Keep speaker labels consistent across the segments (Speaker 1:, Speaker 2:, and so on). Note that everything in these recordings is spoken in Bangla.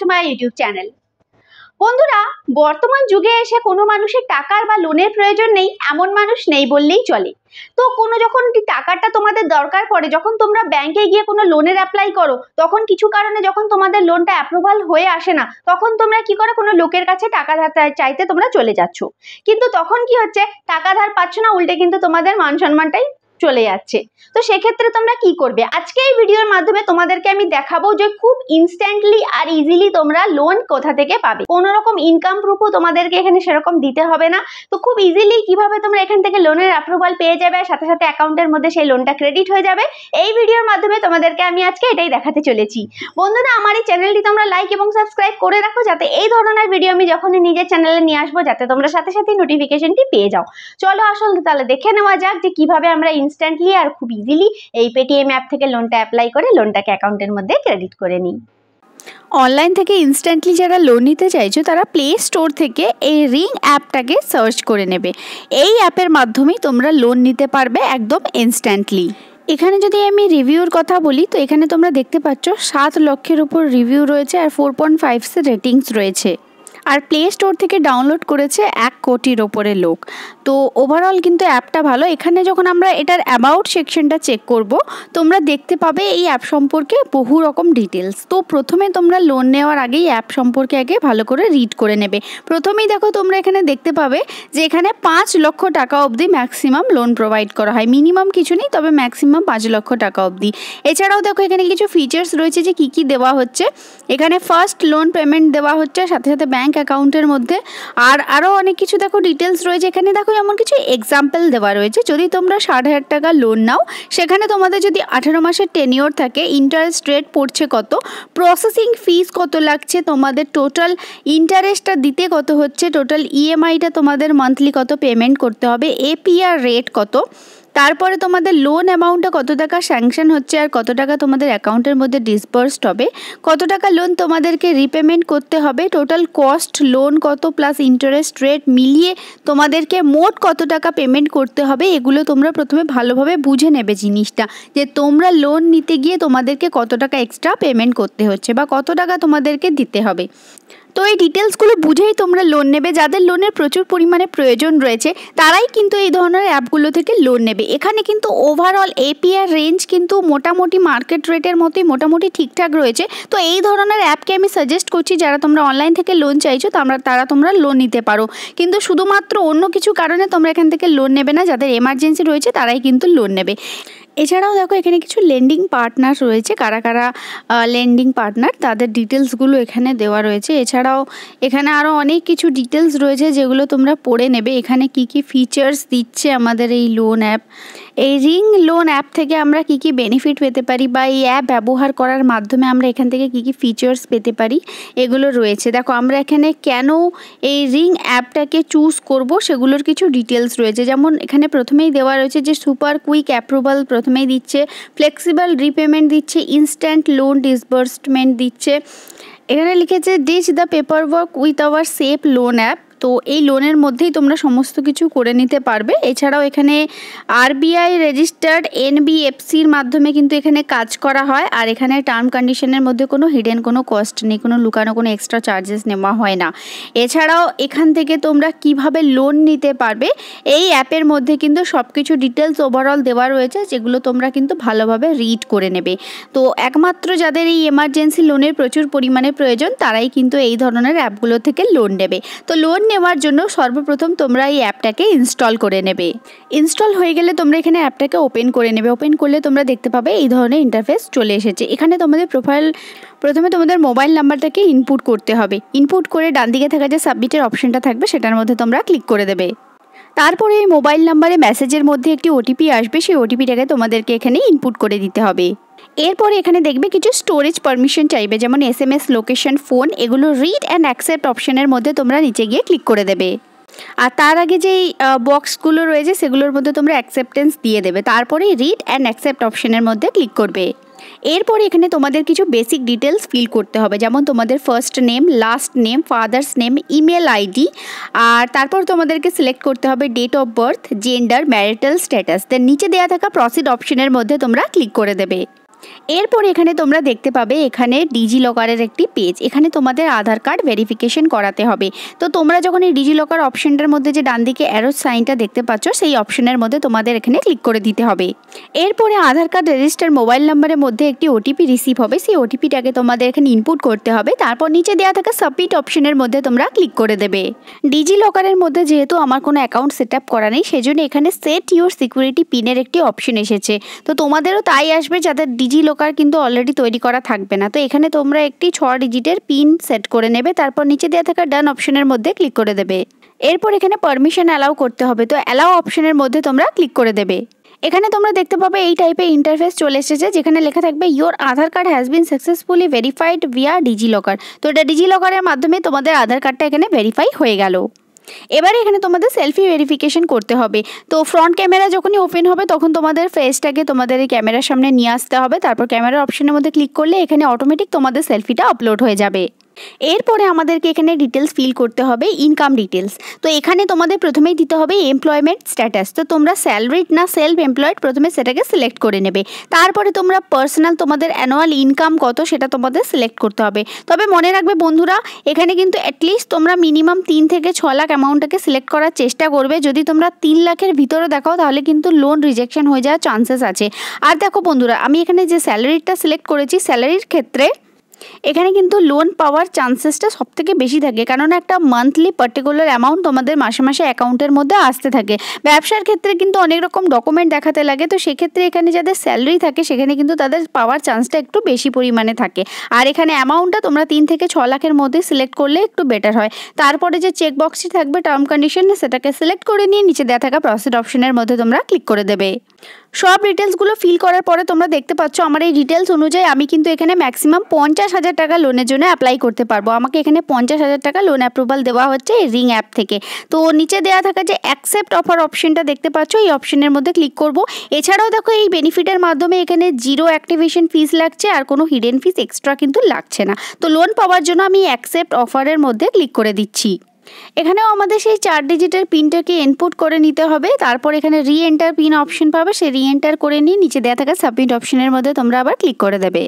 Speaker 1: To my YouTube channel. বন্ধুরা, বর্তমান যুগে এসে কোনো মানুষের টাকার বা লোনের প্রয়োজন নেই এমন মানুষ নেই বললেই চলে। তো যখন টাকাটা তোমাদের দরকার পড়ে, যখন তোমরা ব্যাংকে গিয়ে কোনো লোনের অ্যাপ্লাই করো, তখন কিছু কারণে যখন তোমাদের লোনটা অ্যাপ্রুভাল হয়ে আসে না, তখন তোমরা কি করো, কোনো লোকের কাছে টাকা ধার চাইতে তোমরা চলে যাচ্ছ। কিন্তু তখন কি হচ্ছে, টাকা ধার পাচ্ছ না, উল্টে কিন্তু তোমাদের মান সম্মানটাই চলে যাচ্ছে। তো সেক্ষেত্রে তোমরা কি করবে, আজকে এই ভিডিওর মাধ্যমে তোমাদেরকে আমি দেখাবো যে খুব ইনস্ট্যান্টলি আর ইজিলি তোমরা লোন কোথা থেকে পাবে। কোনো রকম ইনকাম প্রুফও তোমাদেরকে এখানে সেরকম দিতে হবে না। তো খুব ইজিলি কিভাবে তোমরা এখান থেকে লোনের অ্যাপ্রুভাল পেয়ে যাবে, সাথে সাথে অ্যাকাউন্টের মধ্যে সেই লোনটা ক্রেডিট হয়ে যাবে, এই ভিডিওর মাধ্যমে তোমাদেরকে আমি আজকে এটাই দেখাতে চলেছি। বন্ধুরা, আমার এই চ্যানেলটি তোমরা লাইক এবং সাবস্ক্রাইব করে রাখো, যাতে এই ধরনের ভিডিও আমি যখনই নিজের চ্যানেলে নিয়ে আসবো, যাতে তোমরা সাথে সাথে নোটিফিকেশনটি পেয়ে যাও। চলো আসলে তাহলে দেখে নেওয়া যাক যে কিভাবে আমরা ইনস্ট্যান্টলি আর খুব ইজিলি এই পেটিএম অ্যাপ থেকে লোনটা অ্যাপ্লাই করে লোনটাকে অ্যাকাউন্টের মধ্যে ক্রেডিট করে নিই।
Speaker 2: অনলাইন থেকে ইনস্ট্যান্টলি যারা লোন নিতে চাইছো তারা প্লে স্টোর থেকে এই রিং অ্যাপটাকে সার্চ করে নেবে। এই অ্যাপের মাধ্যমেই তোমরা লোন নিতে পারবে একদম ইনস্ট্যান্টলি। এখানে যদি আমি রিভিউর কথা বলি, তো এখানে তোমরা দেখতে পাচ্ছ 7 লক্ষের উপর রিভিউ রয়েছে আর 4.5 রেটিংস রয়েছে। আর প্লে স্টোর থেকে ডাউনলোড করেছে 1 কোটির ওপরে লোক। তো ওভারঅল কিন্তু অ্যাপটা ভালো। এখানে যখন আমরা এটার অ্যাবাউট সেকশনটা চেক করব, তোমরা দেখতে পাবে এই অ্যাপ সম্পর্কে বহু রকম ডিটেলস। তো প্রথমে তোমরা লোন নেওয়ার আগেই অ্যাপ সম্পর্কে আগে ভালো করে রিড করে নেবে। প্রথমেই দেখো তোমরা এখানে দেখতে পাবে যে এখানে 5 লক্ষ টাকা অবধি ম্যাক্সিমাম লোন প্রোভাইড করা হয়। মিনিমাম কিছু নেই, তবে ম্যাক্সিমাম 5 লক্ষ টাকা অবধি। এছাড়াও দেখো এখানে কিছু ফিচার্স রয়েছে যে কী কী দেওয়া হচ্ছে। এখানে ফার্স্ট লোন পেমেন্ট দেওয়া হচ্ছে, সাথে সাথে ব্যাংক অ্যাকাউন্টের মধ্যে আর আরও অনেক কিছু দেখো ডিটেলস রয়েছে। এখানে দেখো এমন কিছু এক্সাম্পল দেওয়া রয়েছে। যদি তোমরা 60,000 টাকা লোন নাও, সেখানে তোমাদের যদি 18 মাসের টেনিওর থাকে, ইন্টারেস্ট রেট পড়ছে কত, প্রসেসিং ফিস কত লাগছে, তোমাদের টোটাল ইন্টারেস্টটা দিতে কত হচ্ছে, টোটাল ইএমআইটা তোমাদের মান্থলি কত পেমেন্ট করতে হবে, এপিআর রেট কত, তারপরে তোমাদের লোন অ্যামাউন্টটা কত টাকা স্যাংশন হচ্ছে আর কত টাকা তোমাদের অ্যাকাউন্টের মধ্যে ডিসবার্সড হবে, কত টাকা লোন তোমাদেরকে রিপেমেন্ট করতে হবে, টোটাল কস্ট লোন কত প্লাস ইন্টারেস্ট রেট মিলিয়ে তোমাদেরকে মোট কত টাকা পেমেন্ট করতে হবে, এগুলো তোমরা প্রথমে ভালোভাবে বুঝে নেবে জিনিসটা, যে তোমরা লোন নিতে গিয়ে তোমাদেরকে কত টাকা এক্সট্রা পেমেন্ট করতে হচ্ছে বা কত টাকা তোমাদেরকে দিতে হবে। তো এই ডিটেলসগুলো বুঝেই তোমরা লোন নেবে। যাদের লোনের প্রচুর পরিমাণে প্রয়োজন রয়েছে তারাই কিন্তু এই ধরনের অ্যাপগুলো থেকে লোন নেবে। এখানে কিন্তু ওভারঅল এপিআর রেঞ্জ কিন্তু মোটামুটি মার্কেট রেটের মতোই মোটামুটি ঠিকঠাক রয়েছে। তো এই ধরনের অ্যাপকে আমি সাজেস্ট করছি, যারা তোমরা অনলাইন থেকে লোন চাইছো তারা তোমরা লোন নিতে পারো। কিন্তু শুধুমাত্র অন্য কিছু কারণে তোমরা এখান থেকে লোন নেবে না, যাদের এমার্জেন্সি রয়েছে তারাই কিন্তু লোন নেবে। এছাড়াও দেখো এখানে কিছু লেন্ডিং পার্টনার রয়েছে, কারা কারা লেন্ডিং পার্টনার তাদের ডিটেলসগুলো এখানে দেওয়া রয়েছে। এছাড়াও এখানে আরও অনেক কিছু ডিটেলস রয়েছে যেগুলো তোমরা পড়ে নেবে। এখানে কি কি ফিচার্স দিচ্ছে আমাদের এই লোন অ্যাপ, এই রিং লোন অ্যাপ থেকে আমরা কি কি বেনিফিট পেতে পারি বা এই অ্যাপ ব্যবহার করার মাধ্যমে আমরা এখান থেকে কি কি ফিচার্স পেতে পারি, এগুলো রয়েছে। দেখো আমরা এখানে কেন এই রিং অ্যাপটাকে চুজ করব সেগুলোর কিছু ডিটেলস রয়েছে। যেমন এখানে প্রথমেই দেওয়া রয়েছে যে সুপার কুইক অ্যাপ্রুভাল প্রথমেই দিচ্ছে, ফ্লেক্সিবল রিপেমেন্ট দিচ্ছে, ইনস্ট্যান্ট লোন ডিসবার্সমেন্ট দিচ্ছে। এখানে লিখেছে ditch the paper work with our safe loan app. তো এই লোনের মধ্যেই তোমরা সমস্ত কিছু করে নিতে পারবে। এছাড়াও এখানে আরবিআই রেজিস্টার্ড এনবিএফসির মাধ্যমে কিন্তু এখানে কাজ করা হয়। আর এখানে টার্ম কন্ডিশনের মধ্যে কোনো হিডেন কোনো কস্ট নেই, কোনো লুকানো কোনো এক্সট্রা চার্জেস নেওয়া হয় না। এছাড়াও এখান থেকে তোমরা কিভাবে লোন নিতে পারবে এই অ্যাপের মধ্যে কিন্তু সব কিছু ডিটেলস ওভারঅল দেওয়া রয়েছে, যেগুলো তোমরা কিন্তু ভালোভাবে রিড করে নেবে। তো একমাত্র যাদের এই এমার্জেন্সি লোনের প্রচুর পরিমাণে প্রয়োজন তারাই কিন্তু এই ধরনের অ্যাপগুলো থেকে লোন নেবে। তো লোন নেওয়ার জন্য সর্বপ্রথম তোমরা এই অ্যাপটাকে ইনস্টল করে নেবে। ইনস্টল হয়ে গেলে তোমরা এখানে অ্যাপটাকে ওপেন করে নেবে। ওপেন করলে তোমরা দেখতে পাবে এই ধরনের ইন্টারফেস চলে এসেছে। এখানে তোমাদের প্রথমে তোমাদের মোবাইল নাম্বারটাকে ইনপুট করতে হবে। ইনপুট করে ডান দিকে থাকা যে সাবমিটের অপশনটা থাকবে সেটার মধ্যে তোমরা ক্লিক করে দেবে। তারপরে এই মোবাইল নাম্বারে মেসেজের মধ্যে একটি ওটিপি আসবে, সেই ওটিপিটাকে তোমাদেরকে এখানে ইনপুট করে দিতে হবে। এরপরে এখানে দেখবে কিছু স্টোরেজ পারমিশন চাইবে, যেমন SMS, লোকেশন, ফোন, এগুলো রিড অ্যান্ড অ্যাকসেপ্ট অপশনের মধ্যে তোমরা নিচে গিয়ে ক্লিক করে দেবে। আর তার আগে যেই বক্সগুলো রয়েছে সেগুলোর মধ্যে তোমরা অ্যাকসেপ্টেন্স দিয়ে দেবে। তারপরে রিড অ্যান্ড অ্যাকসেপ্ট অপশনের মধ্যে ক্লিক করবে। এরপরে এখানে তোমাদের কিছু বেসিক ডিটেলস ফিল করতে হবে, যেমন তোমাদের first name, last name, father's name, email ID, আর তারপর তোমাদেরকে সিলেক্ট করতে হবে date of birth, gender, marital status. Then নিচে দেওয়া থাকা প্রসিড অপশনের মধ্যে তোমরা ক্লিক করে দেবে। এরপর এখানে তোমরা দেখতে পাবে এখানে ডিজি লকারের একটি পেজ, এখানে তোমাদের আধার কার্ড ভেরিফিকেশন করাতে হবে। তো তোমরা যখন এই ডিজি লকার অপশনটার মধ্যে যে ডান দিকে অ্যারো সাইনটা দেখতে পাচ্ছ সেই অপশনের মধ্যে তোমাদের এখানে ক্লিক করে দিতে হবে। এরপরে আধার কার্ড রেজিস্টার মোবাইল নাম্বারের মধ্যে একটি ওটিপি রিসিভ হবে, সেই ওটিপিটাকে তোমাদের এখানে ইনপুট করতে হবে। তারপর নিচে দেওয়া থাকা সাবমিট অপশনের মধ্যে তোমরা ক্লিক করে দেবে। ডিজি লকারের মধ্যে যেহেতু আমার কোনো অ্যাকাউন্ট সেট আপ করা নেই সেজন্য এখানে সেট ইউর সিকিউরিটি পিনের একটি অপশন এসেছে। তো তোমাদেরও তাই আসবে যাদের ডিজি লকার কিন্তু অলরেডি তৈরি করা থাকবে না। তো এখানে তোমরা একটি 6 ডিজিটের পিন সেট করে নেবে, তারপর নিচে দেওয়া থাকা ডান অপশনের মধ্যে ক্লিক করে দেবে। এরপর এখানে পারমিশন অ্যালাউ করতে হবে, তো অ্যালাউ অপশনের মধ্যে তোমরা ক্লিক করে দেবে। এখানে তোমরা দেখতে পাবে এই টাইপের ইন্টারফেস চলে এসেছে যেখানে লেখা থাকবে your Aadhaar card has been successfully verified via DigiLocker. তো এটা ডিজি লকারের মাধ্যমে তোমাদের আধার কার্ডটা এখানে ভেরিফাই হয়ে গেল। এবারে এখানে তোমাদের সেলফি ভেরিফিকেশন করতে হবে। তো ফ্রন্ট ক্যামেরা যখনই ওপেন হবে তখন তোমাদের ফেসটাকে তোমাদের এই ক্যামেরার সামনে নিয়ে আসতে হবে, তারপর ক্যামেরার অপশনের মধ্যে ক্লিক করলে এখানে অটোমেটিক তোমাদের সেলফিটা আপলোড হয়ে যাবে। এরপরে আমাদেরকে এখানে ডিটেলস ফিল করতে হবে, ইনকাম ডিটেলস। তো এখানে তোমাদের প্রথমেই দিতে হবে এমপ্লয়মেন্ট স্ট্যাটাস। তো তোমরা স্যালারিড না সেলফ এমপ্লয়েড প্রথমে সেটাকে সিলেক্ট করে নেবে। তারপরে তোমরা পার্সোনাল তোমাদের অ্যানুয়াল ইনকাম কত সেটা তোমাদের সিলেক্ট করতে হবে। তবে মনে রাখবে বন্ধুরা, এখানে কিন্তু অ্যাটলিস্ট তোমরা মিনিমাম 3 থেকে 6 লাখ অ্যামাউন্টটাকে সিলেক্ট করার চেষ্টা করবে। যদি তোমরা 3 লাখের ভিতরে দেখাও তাহলে কিন্তু লোন রিজেকশন হয়ে যাওয়ার চান্সেস আছে। আর দেখো বন্ধুরা, আমি এখানে যে স্যালারিটা সিলেক্ট করেছি স্যালারির ক্ষেত্রে এখানে কিন্তু লোন পাওয়ার চান্সেসটা সব থেকে বেশি থাকে, কারণ একটা মান্থলি পার্টিকুলার অ্যামাউন্ট তোমাদের মাসে মাসে অ্যাকাউন্টের মধ্যে আসতে থাকে। ব্যবসার ক্ষেত্রে কিন্তু অনেক রকম ডকুমেন্ট দেখাতে লাগে, তো সেক্ষেত্রে এখানে যাদের স্যালারি থাকে সেখানে কিন্তু তাদের পাওয়ার চান্সটা একটু বেশি পরিমাণে থাকে। আর এখানে অ্যামাউন্টটা তোমরা 3 থেকে 6 লাখের মধ্যে সিলেক্ট করলে একটু বেটার হয়। তারপরে যে চেক বক্সটি থাকবে টার্ম কন্ডিশন সেটাকে সিলেক্ট করে নিয়ে নিচে দেওয়া থাকা প্রসিড অপশনের মধ্যে তোমরা ক্লিক করে দেবে। সব ডিটেলসগুলো ফিল করার পরে তোমরা দেখতে পাচ্ছ আমার এই ডিটেলস অনুযায়ী আমি কিন্তু এখানে ম্যাক্সিমাম 50,000 টাকা লোনের জন্য অ্যাপ্লাই করতে পারবো। আমাকে এখানে 50,000 টাকা লোন অ্যাপ্রুভাল দেওয়া হচ্ছে এই রিং অ্যাপ থেকে। তো নিচে দেওয়া থাকা যে অ্যাকসেপ্ট অফার অপশনটা দেখতে পাচ্ছ এই অপশনের মধ্যে ক্লিক করব। এছাড়াও দেখো এই বেনিফিটের মাধ্যমে এখানে 0 অ্যাক্টিভেশন ফিস লাগছে আর কোনো হিডেন ফিস এক্সট্রা কিন্তু লাগছে না। তো লোন পাওয়ার জন্য আমি অ্যাকসেপ্ট অফারের মধ্যে ক্লিক করে দিচ্ছি। এখানেও আমাদের সেই 4 ডিজিটের পিনটাকে ইনপুট করে নিতে হবে। তারপর এখানে রি এন্টার পিন অপশন পাবে, সেই রি এন্টার করে নিয়ে নিচে দেওয়া থাকা সাবমিট অপশনের মধ্যে তোমরা আবার ক্লিক করে দেবে।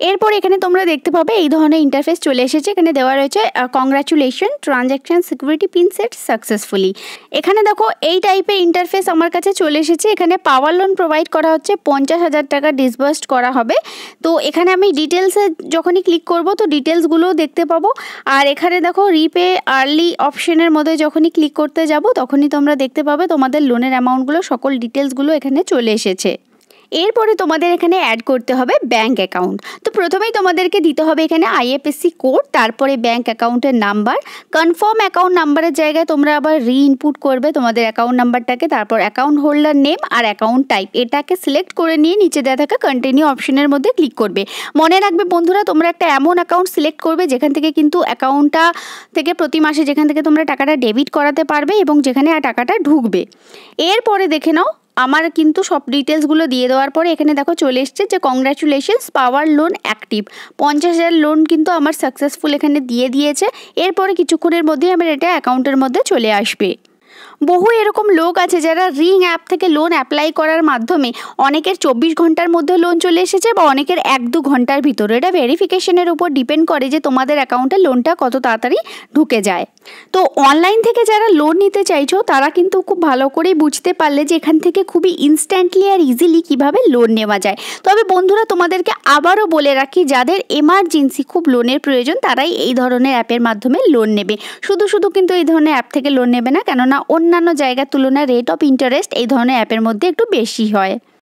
Speaker 2: এরপর এখানে তোমরা দেখতে পাবে এই ধরনের ইন্টারফেস চলে এসেছে। এখানে দেওয়া রয়েছে congratulation transaction security pin set successfully. এখানে দেখো এই টাইপের ইন্টারফেস আমার কাছে চলে এসেছে। এখানে পাওয়ার লোন প্রোভাইড করা হচ্ছে, 50,000 টাকা ডিসবার্সড করা হবে। তো এখানে আমি ডিটেলসে যখনই ক্লিক করব তো ডিটেলসগুলোও দেখতে পাবো। আর এখানে দেখো রিপে আর্লি অপশনের মধ্যে যখনই ক্লিক করতে যাব তখনই তোমরা দেখতে পাবে তোমাদের লোনের অ্যামাউন্টগুলো সকল ডিটেলসগুলো এখানে চলে এসেছে। এরপরে তোমাদের এখানে অ্যাড করতে হবে ব্যাঙ্ক অ্যাকাউন্ট। তো প্রথমেই তোমাদেরকে দিতে হবে এখানে আইএফএসসি কোড, তারপরে ব্যাঙ্ক অ্যাকাউন্টের নাম্বার। কনফার্ম অ্যাকাউন্ট নাম্বারের জায়গায় তোমরা আবার রি ইনপুট করবে তোমাদের অ্যাকাউন্ট নাম্বারটাকে, তারপর অ্যাকাউন্ট হোল্ডার নেম আর অ্যাকাউন্ট টাইপ এটাকে সিলেক্ট করে নিয়ে নিচে দেওয়া থাকা কন্টিনিউ অপশনের মধ্যে ক্লিক করবে। মনে রাখবে বন্ধুরা, তোমরা একটা এমন অ্যাকাউন্ট সিলেক্ট করবে যেখান থেকে কিন্তু অ্যাকাউন্টটা থেকে প্রতি মাসে যেখান থেকে তোমরা টাকাটা ডেবিট করাতে পারবে এবং যেখানে টাকাটা ঢুকবে। এরপরে দেখে নাও আমার কিন্তু সব ডিটেলসগুলো দিয়ে দেওয়ার পরে এখানে দেখো চলে এসছে যে কংগ্রাচুলেশনস পাওয়ার লোন অ্যাক্টিভ, 50,000 লোন কিন্তু আমার সাকসেসফুল এখানে দিয়ে দিয়েছে। এরপরে কিছুক্ষণের মধ্যেই আমার এটা অ্যাকাউন্টের মধ্যে চলে আসবে। বহু এরকম লোক আছে যারা রিং অ্যাপ থেকে লোন অ্যাপ্লাই করার মাধ্যমে অনেকের 24 ঘন্টার মধ্যে লোন চলে এসেছে বা অনেকের 1-2 ঘন্টার ভিতরে। এটা ভেরিফিকেশনের উপর ডিপেন্ড করে যে তোমাদের অ্যাকাউন্টে লোনটা কত তাড়াতাড়ি ঢুকে যায়। তো অনলাইন থেকে যারা লোন নিতে চাইছো তারা কিন্তু খুব ভালো করেই বুঝতে পারলে যে এখান থেকে খুবই ইনস্ট্যান্টলি আর ইজিলি কিভাবে লোন নেওয়া যায়। তবে বন্ধুরা তোমাদেরকে আবারও বলে রাখি, যাদের এমার্জেন্সি খুব লোনের প্রয়োজন তারাই এই ধরনের অ্যাপের মাধ্যমে লোন নেবে। শুধু কিন্তু এই ধরনের অ্যাপ থেকে লোন নেবে না, কেননা অন্যান্য জায়গার তুলনায় রেট অফ ইন্টারেস্ট এই ধরনের অ্যাপের মধ্যে একটু বেশি হয়।